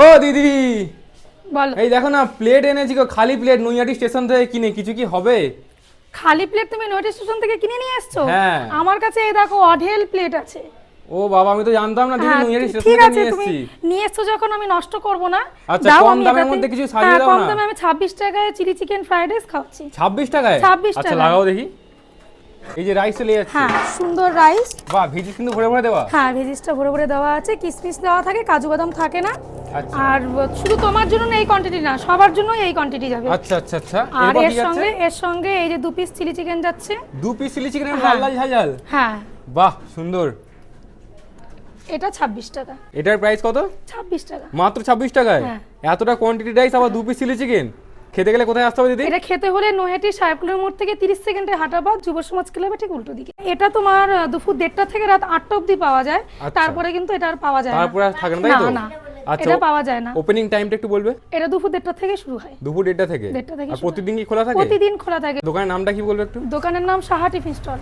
ও দিদি বল। এই দেখো না প্লেট এনেছি গো, খালি প্লেট নৈহাটি স্টেশন থেকে কিনে, কিছু কি হবে? খালি প্লেট তুমি নৈহাটি স্টেশন থেকে কিনে নিয়ে আসছো? হ্যাঁ। আমার কাছে এই দেখো অঢেল প্লেট আছে। ও বাবা, আমি তো জানতাম না দিদি, হ্যাঁ, নৈহাটি স্টেশন ঠিক থেকে আছে, নিয়ে তুমি এসেছি। নিয়ে এসছো যখন আমি নষ্ট করব না। আচ্ছা, দাও, কম আমি দামের এটাতে- মধ্যে কিছু সাজিয়ে হ্যাঁ, দাও কম না। দামে আমি 26 টাকায় চিলি চিকেন ফ্রাইড রাইস খাচ্ছি। 26 টাকায়? 26 আচ্ছা টাকায়। লাগাও দেখি। এই যে রাইস চলে যাচ্ছে। হ্যাঁ, সুন্দর রাইস। বাহ, ভেজি কিন্তু ভরে ভরে দেওয়া। হ্যাঁ, ভেজিসটা ভরে ভরে দেওয়া আছে, কিশমিশ দেওয়া থাকে, কাজু বাদাম থাকে না। আচ্ছা আর শুধু তোমার জন্য এই কোয়ান্টিটি না, সবার জন্য এই কোয়ান্টিটি যাবে। আচ্ছা আচ্ছা আচ্ছা। আর এরপর এর কি যাচ্ছে? সঙ্গে এই যে 2 পিস চিলি চিকেন যাচ্ছে। 2 পিস চিলি চিকেন লাল হ্যাঁ। লাল ঝাল ঝাল। হ্যাঁ, বাহ সুন্দর। এটা 26 টাকা। এটার প্রাইস কত? 26 টাকা। মাত্র 26 টাকায়? হ্যাঁ। এতটা কোয়ান্টিটি রাইস আবার 2 পিস চিলি চিকেন। খেতে গেলে কোথায় আসতে হবে দিদি? এটা খেতে হলে নৈহাটি সাহেবকুলের মোড় থেকে 30 সেকেন্ডে হাঁটা পথ, যুব সমাজ ক্লাবের ঠিক উল্টো দিকে। এটা তোমার দুপুর 1:30 থেকে রাত 8টা অবধি পাওয়া যায়। আচ্ছা। তারপরে কিন্তু এটা আর পাওয়া যায় না। তারপরে আর থাকে না, তাই তো? না, আচ্ছা, এটা পাওয়া যায় না। ওপেনিং টাইমটা একটু বলবে? এটা দুপুর 1:30 থেকে শুরু হয়। দুপুর 1:30 থেকে? 1:30 থেকে আর শুরু হয়। প্রতিদিন কি খোলা থাকে? প্রতিদিন খোলা থাকে। দোকানের নামটা কি বলবে একটু? দোকানের নাম সাহা টিফিন স্টল।